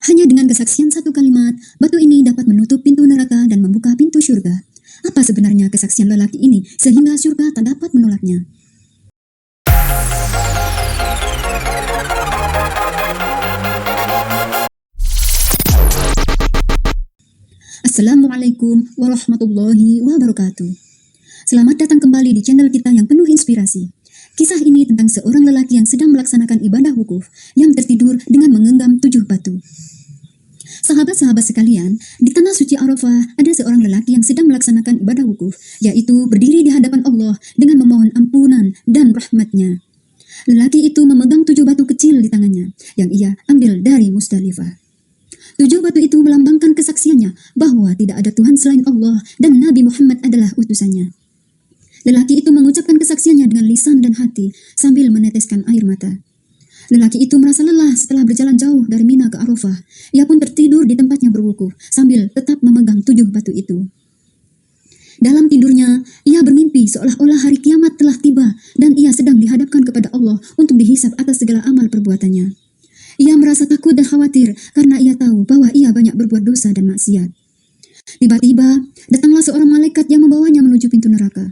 Hanya dengan kesaksian satu kalimat, batu ini dapat menutup pintu neraka dan membuka pintu surga. Apa sebenarnya kesaksian lelaki ini sehingga surga tak dapat menolaknya? Assalamualaikum warahmatullahi wabarakatuh. Selamat datang kembali di channel kita yang penuh inspirasi. Kisah ini tentang seorang lelaki yang sedang melaksanakan ibadah wukuf yang tertidur dengan menggenggam 7 batu. Sahabat-sahabat sekalian, di tanah suci Arafah ada seorang lelaki yang sedang melaksanakan ibadah wukuf, yaitu berdiri di hadapan Allah dengan memohon ampunan dan rahmatnya. Lelaki itu memegang 7 batu kecil di tangannya, yang ia ambil dari Musdalifah. 7 batu itu melambangkan kesaksiannya bahwa tidak ada Tuhan selain Allah dan Nabi Muhammad adalah utusannya. Lelaki itu mengucapkan kesaksiannya dengan lisan dan hati sambil meneteskan air mata. Lelaki itu merasa lelah setelah berjalan jauh dari Mina ke Arafah. Ia pun tertidur di tempatnya berwukuf sambil tetap memegang 7 batu itu. Dalam tidurnya, ia bermimpi seolah-olah hari kiamat telah tiba dan ia sedang dihadapkan kepada Allah untuk dihisab atas segala amal perbuatannya. Ia merasa takut dan khawatir karena ia tahu bahwa ia banyak berbuat dosa dan maksiat. Tiba-tiba, datanglah seorang malaikat yang membawanya menuju pintu neraka.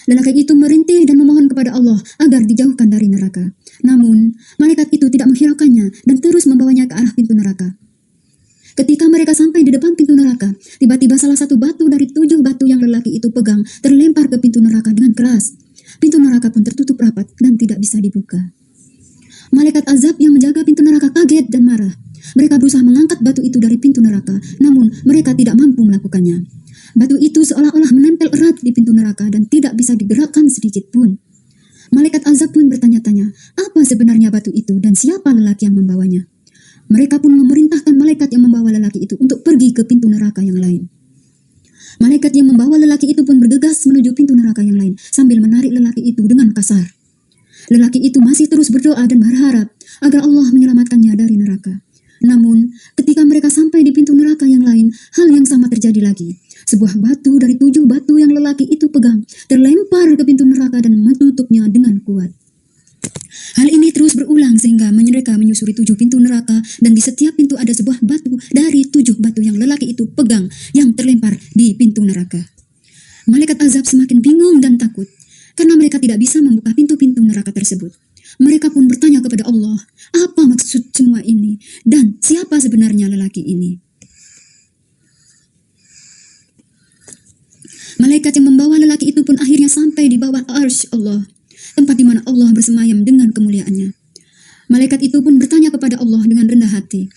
Lelaki itu merintih dan memohon kepada Allah agar dijauhkan dari neraka. Namun, malaikat itu tidak menghiraukannya dan terus membawanya ke arah pintu neraka. Ketika mereka sampai di depan pintu neraka, tiba-tiba salah satu batu dari 7 batu yang lelaki itu pegang terlempar ke pintu neraka dengan keras. Pintu neraka pun tertutup rapat dan tidak bisa dibuka. Malaikat azab yang menjaga pintu neraka kaget dan marah. Mereka berusaha mengangkat batu itu dari pintu neraka, namun mereka tidak mampu melakukannya. Batu itu seolah-olah menempel erat di pintu neraka dan tidak bisa digerakkan sedikit pun. Malaikat azab pun bertanya-tanya, apa sebenarnya batu itu dan siapa lelaki yang membawanya? Mereka pun memerintahkan malaikat yang membawa lelaki itu untuk pergi ke pintu neraka yang lain. Malaikat yang membawa lelaki itu pun bergegas menuju pintu neraka yang lain sambil menarik lelaki itu dengan kasar. Lelaki itu masih terus berdoa dan berharap agar Allah menyelamatkannya dari neraka. Namun, ketika mereka sampai di pintu neraka yang lain, hal yang sama terjadi lagi. Sebuah batu dari 7 batu yang lelaki itu pegang terlempar ke pintu neraka dan menutupnya dengan kuat. Hal ini terus berulang sehingga mereka menyusuri 7 pintu neraka dan di setiap pintu ada sebuah batu dari 7 batu yang lelaki itu pegang yang terlempar di pintu neraka. Malaikat azab semakin bingung dan takut karena mereka tidak bisa membuka pintu-pintu neraka tersebut. Mereka pun bertanya kepada Allah, apa maksud semua ini dan siapa sebenarnya lelaki ini? Malaikat yang membawa lelaki itu pun akhirnya sampai di bawah arsy Allah, tempat di mana Allah bersemayam dengan kemuliaannya. Malaikat itu pun bertanya kepada Allah dengan rendah hati,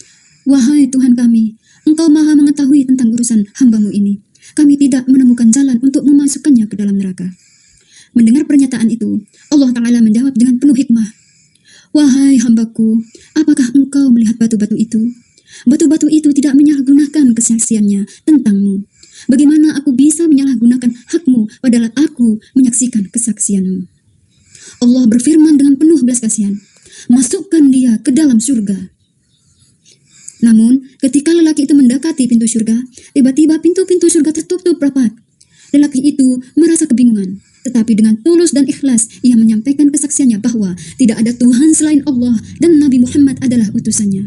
wahai Tuhan kami, Engkau maha mengetahui tentang urusan hamba-Mu ini. Kami tidak menemukan jalan untuk memasukkannya ke dalam neraka. Mendengar pernyataan itu, Allah Ta'ala menjawab dengan penuh hikmah. Wahai hambaku, apakah engkau melihat batu-batu itu? Batu-batu itu tidak menyalahgunakan kesaksiannya tentangmu. Bagaimana aku bisa menyalahgunakan hakmu padahal aku menyaksikan kesaksianmu? Allah berfirman dengan penuh belas kasihan, masukkan dia ke dalam surga. Namun, ketika lelaki itu mendekati pintu surga, tiba-tiba pintu-pintu surga tertutup rapat. Lelaki itu merasa kebingungan. Tetapi dengan tulus dan ikhlas, ia menyampaikan kesaksiannya bahwa tidak ada Tuhan selain Allah dan Nabi Muhammad adalah utusannya.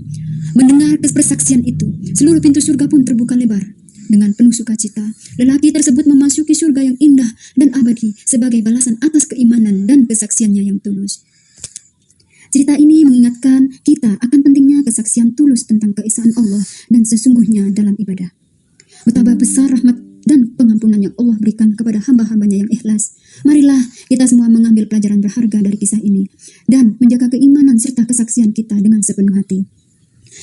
Mendengar kesaksian itu, seluruh pintu surga pun terbuka lebar. Dengan penuh sukacita, lelaki tersebut memasuki surga yang indah dan abadi sebagai balasan atas keimanan dan kesaksiannya yang tulus. Cerita ini mengingatkan kita akan pentingnya kesaksian tulus tentang keesaan Allah dan sesungguhnya dalam ibadah. Betapa besar rahmat dan pengampunan yang Allah berikan kepada hamba-hambanya yang ikhlas. Marilah kita semua mengambil pelajaran berharga dari kisah ini dan menjaga keimanan serta kesaksian kita dengan sepenuh hati.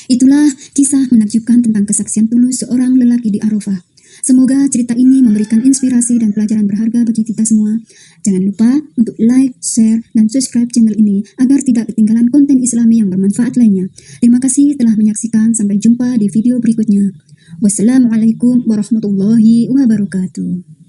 Itulah kisah menakjubkan tentang kesaksian tulus seorang lelaki di Arafah. Semoga cerita ini memberikan inspirasi dan pelajaran berharga bagi kita semua. Jangan lupa untuk like, share, dan subscribe channel ini agar tidak ketinggalan konten Islami yang bermanfaat lainnya. Terima kasih telah menyaksikan. Sampai jumpa di video berikutnya. Wassalamualaikum warahmatullahi wabarakatuh.